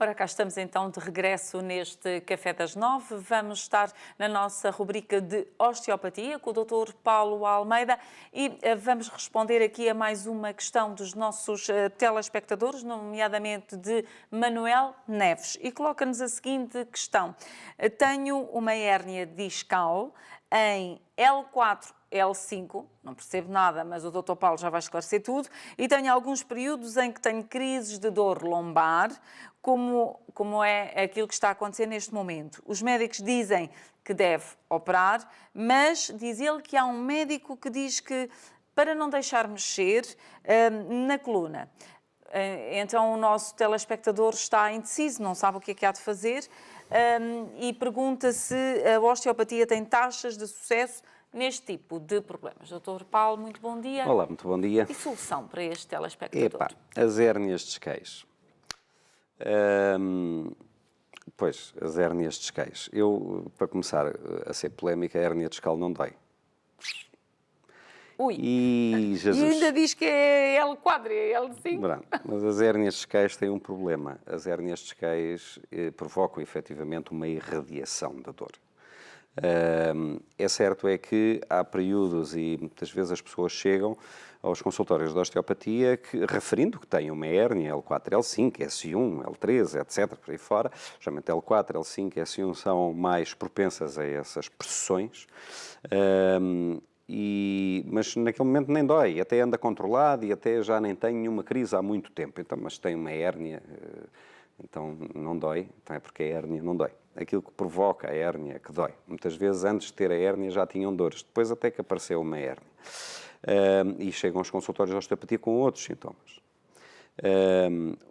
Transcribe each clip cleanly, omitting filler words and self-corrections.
Ora, cá estamos então de regresso neste Café das 9. Vamos estar na nossa rubrica de osteopatia com o Dr. Paulo Almeida e vamos responder aqui a mais uma questão dos nossos telespectadores, nomeadamente de Manuel Neves. E coloca-nos a seguinte questão. Tenho uma hérnia discal em L4, L5, não percebo nada, mas o Dr. Paulo já vai esclarecer tudo, e tenho alguns períodos em que tenho crises de dor lombar, como é aquilo que está a acontecer neste momento. Os médicos dizem que deve operar, mas diz ele que há um médico que diz que para não deixar mexer na coluna. Então o nosso telespectador está indeciso, não sabe o que é que há de fazer e pergunta se a osteopatia tem taxas de sucesso neste tipo de problemas. Dr. Paulo, muito bom dia. Olá, muito bom dia. E solução para este telespectador? As hérnias discais. Pois, as hérnias discais. Eu, para começar a ser polémica, a hérnia discal não dói. Ui! E Jesus. E ainda diz que é L4, é L5. Pronto, mas as hérnias discais têm um problema. As hérnias discais provocam efetivamente uma irradiação da dor. É certo é que há períodos e muitas vezes as pessoas chegam aos consultórios de osteopatia referindo que têm uma hérnia L4, L5, S1, L3, etc. por aí fora. Geralmente L4, L5, S1 são mais propensas a essas pressões. Mas naquele momento nem dói, até anda controlado e até já nem tem nenhuma crise há muito tempo. Então, mas tem uma hérnia, então não dói, então é porque a hérnia não dói. Aquilo que provoca a hérnia é que dói. Muitas vezes antes de ter a hérnia já tinham dores, depois até que apareceu uma hérnia. E chegam aos consultórios de osteopatia com outros sintomas.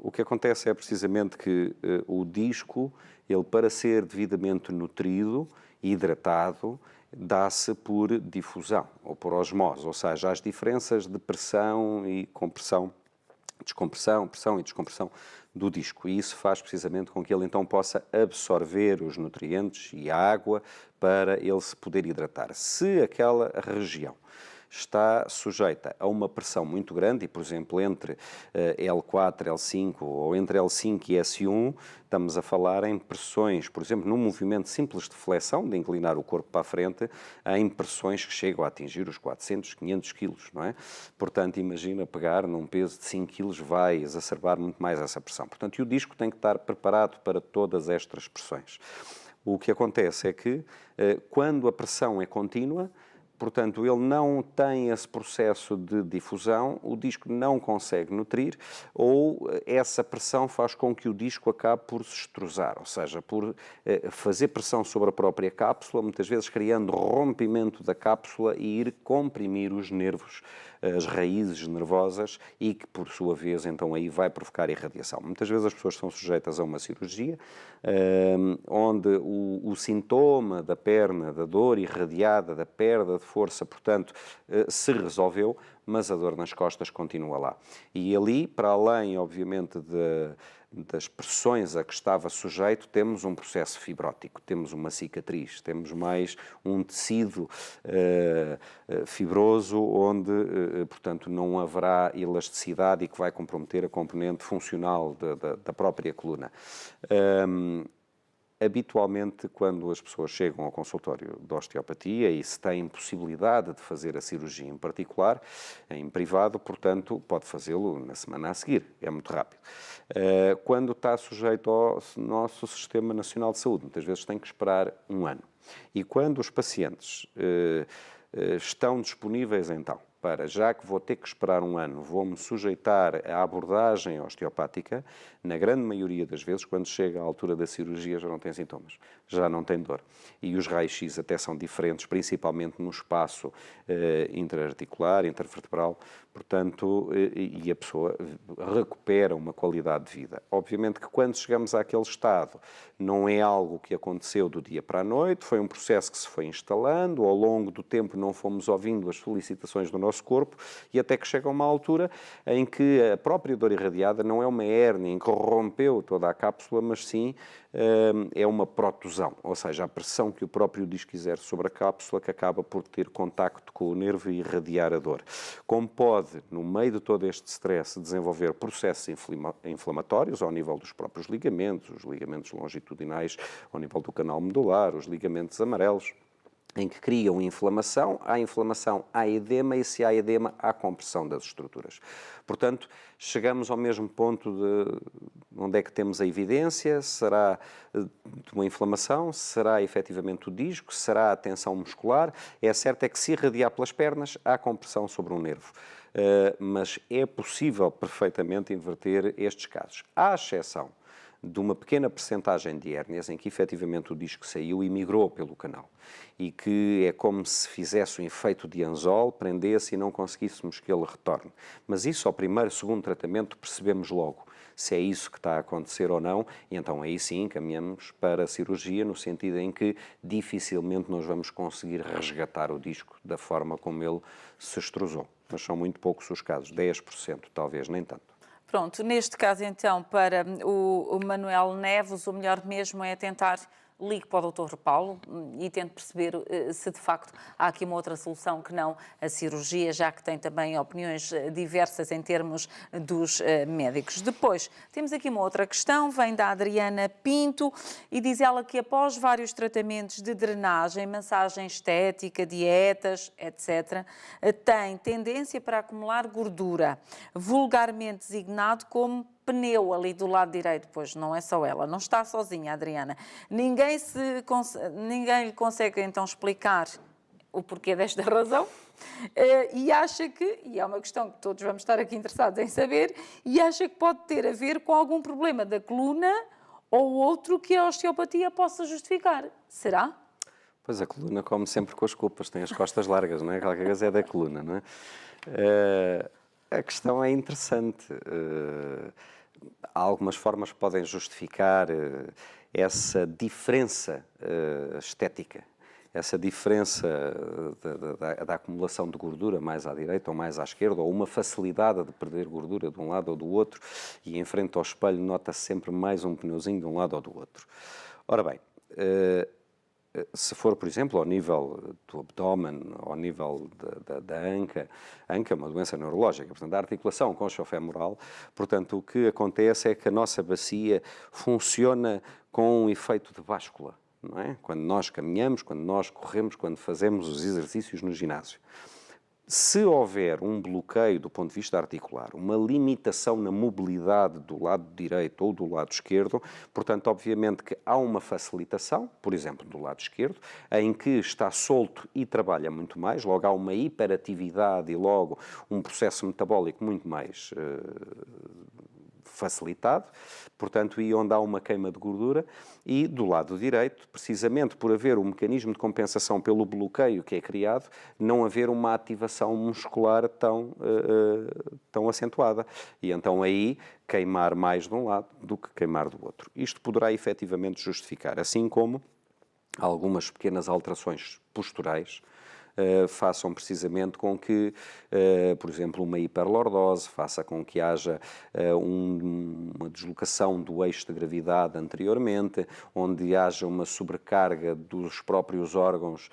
O que acontece é precisamente que o disco, ele para ser devidamente nutrido e hidratado, dá-se por difusão ou por osmose, ou seja, as diferenças de pressão e compressão, descompressão, pressão e descompressão do disco. E isso faz precisamente com que ele então possa absorver os nutrientes e a água para ele se poder hidratar. Se aquela região está sujeita a uma pressão muito grande, e por exemplo entre L4, L5 ou entre L5 e S1, estamos a falar em pressões, por exemplo, num movimento simples de flexão, de inclinar o corpo para a frente, em pressões que chegam a atingir os 400, 500 quilos, não é? Portanto, imagina pegar num peso de 5 quilos, vai exacerbar muito mais essa pressão. Portanto, e o disco tem que estar preparado para todas estas pressões. O que acontece é que, quando a pressão é contínua, portanto, ele não tem esse processo de difusão, o disco não consegue nutrir, ou essa pressão faz com que o disco acabe por se extrusar, ou seja, por fazer pressão sobre a própria cápsula, muitas vezes criando rompimento da cápsula e ir comprimir os nervos, as raízes nervosas, e que, por sua vez, então aí vai provocar irradiação. Muitas vezes as pessoas são sujeitas a uma cirurgia, onde o sintoma da perna, da dor irradiada, da perda de força, portanto, se resolveu, mas a dor nas costas continua lá. E ali, para além, obviamente, das pressões a que estava sujeito, temos um processo fibrótico, temos uma cicatriz, temos mais um tecido fibroso onde, portanto, não haverá elasticidade e que vai comprometer a componente funcional da própria coluna. Habitualmente, quando as pessoas chegam ao consultório de osteopatia e se têm possibilidade de fazer a cirurgia em particular, em privado, portanto, pode fazê-lo na semana a seguir, é muito rápido. Quando está sujeito ao nosso Sistema Nacional de Saúde, muitas vezes tem que esperar um ano. E quando os pacientes estão disponíveis, então, já que vou ter que esperar um ano, vou-me sujeitar à abordagem osteopática, na grande maioria das vezes, quando chega à altura da cirurgia, já não tem sintomas, já não tem dor. E os raios-x até são diferentes, principalmente no espaço intra-articular, intervertebral, portanto, e a pessoa recupera uma qualidade de vida. Obviamente que quando chegamos àquele estado, não é algo que aconteceu do dia para a noite, foi um processo que se foi instalando, ao longo do tempo não fomos ouvindo as solicitações do nosso nosso corpo, e até que chega a uma altura em que a própria dor irradiada não é uma hérnia em que rompeu toda a cápsula, mas sim é uma protusão, ou seja, a pressão que o próprio disco exerce sobre a cápsula que acaba por ter contacto com o nervo e irradiar a dor. Como pode, no meio de todo este stress, desenvolver processos inflamatórios ao nível dos próprios ligamentos, os ligamentos longitudinais ao nível do canal medular, os ligamentos amarelos, em que criam inflamação, há edema e se há edema, há compressão das estruturas. Portanto, chegamos ao mesmo ponto de onde é que temos a evidência, será de uma inflamação, será efetivamente o disco, será a tensão muscular. É certo é que se irradiar pelas pernas, há compressão sobre um nervo. Mas é possível perfeitamente inverter estes casos. À exceção de uma pequena percentagem de hérnias em que efetivamente o disco saiu e migrou pelo canal e que é como se fizesse um efeito de anzol, prendesse e não conseguíssemos que ele retorne. Mas isso ao primeiro, segundo tratamento percebemos logo se é isso que está a acontecer ou não, e então aí sim caminhamos para a cirurgia no sentido em que dificilmente nós vamos conseguir resgatar o disco da forma como ele se extrusou. Mas são muito poucos os casos, 10%, talvez nem tanto. Pronto, neste caso então, para o Manuel Neves, o melhor mesmo é tentar ligue para o Dr. Paulo e tente perceber se de facto há aqui uma outra solução que não a cirurgia, já que tem também opiniões diversas em termos dos médicos. Depois, temos aqui uma outra questão, vem da Adriana Pinto e diz ela que após vários tratamentos de drenagem, massagem estética, dietas, etc., tem tendência para acumular gordura, vulgarmente designado como pneu ali do lado direito. Pois não é só ela, não está sozinha, Adriana. Ninguém lhe consegue então explicar o porquê desta razão e acha que, e é uma questão que todos vamos estar aqui interessados em saber, e acha que pode ter a ver com algum problema da coluna ou outro que a osteopatia possa justificar. Será? Pois a coluna come sempre com as culpas, tem as costas largas, não é? Qualquer coisa é da coluna, não é? A questão é interessante. Há algumas formas que podem justificar essa diferença estética, essa diferença da acumulação de gordura mais à direita ou mais à esquerda, ou uma facilidade de perder gordura de um lado ou do outro, e em frente ao espelho nota-se sempre mais um pneuzinho de um lado ou do outro. Ora bem, se for, por exemplo, ao nível do abdômen, ao nível da anca, a anca é uma doença neurológica, portanto, a articulação coxofemoral, portanto, o que acontece é que a nossa bacia funciona com um efeito de báscula, não é? Quando nós caminhamos, quando nós corremos, quando fazemos os exercícios no ginásio. Se houver um bloqueio do ponto de vista articular, uma limitação na mobilidade do lado direito ou do lado esquerdo, portanto, obviamente que há uma facilitação, por exemplo, do lado esquerdo, em que está solto e trabalha muito mais, logo há uma hiperatividade e logo um processo metabólico muito mais facilitado, portanto, e onde há uma queima de gordura, e do lado direito, precisamente por haver um mecanismo de compensação pelo bloqueio que é criado, não haver uma ativação muscular tão acentuada. E então aí queimar mais de um lado do que queimar do outro. Isto poderá efetivamente justificar, assim como algumas pequenas alterações posturais façam precisamente com que, por exemplo, uma hiperlordose faça com que haja uma deslocação do eixo de gravidade anteriormente, onde haja uma sobrecarga dos próprios órgãos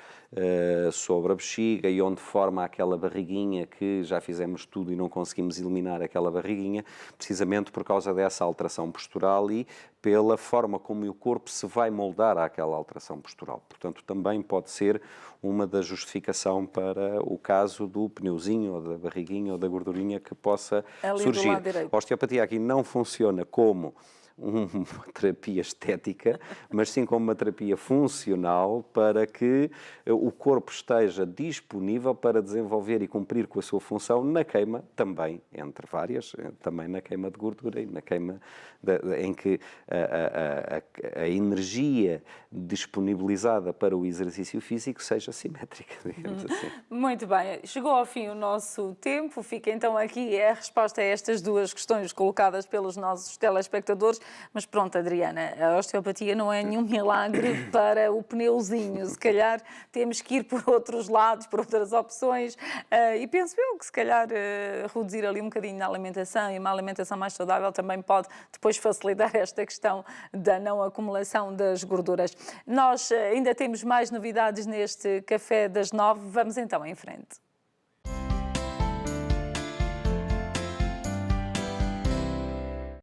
sobre a bexiga e onde forma aquela barriguinha que já fizemos tudo e não conseguimos eliminar aquela barriguinha, precisamente por causa dessa alteração postural e pela forma como o corpo se vai moldar àquela alteração postural. Portanto, também pode ser uma da justificação para o caso do pneuzinho, ou da barriguinha, ou da gordurinha que possa surgir. A osteopatia aqui não funciona como uma terapia estética, mas sim como uma terapia funcional para que o corpo esteja disponível para desenvolver e cumprir com a sua função na queima também, entre várias, também na queima de gordura e na queima em que a energia disponibilizada para o exercício físico seja simétrica, digamos assim. Muito bem, chegou ao fim o nosso tempo, fica então aqui a resposta a estas duas questões colocadas pelos nossos telespectadores. Mas pronto, Adriana, a osteopatia não é nenhum milagre para o pneuzinho. Se calhar temos que ir por outros lados, por outras opções, e penso eu que se calhar reduzir ali um bocadinho na alimentação, e uma alimentação mais saudável também pode depois facilitar esta questão da não acumulação das gorduras. Nós ainda temos mais novidades neste Café das 9, vamos então em frente.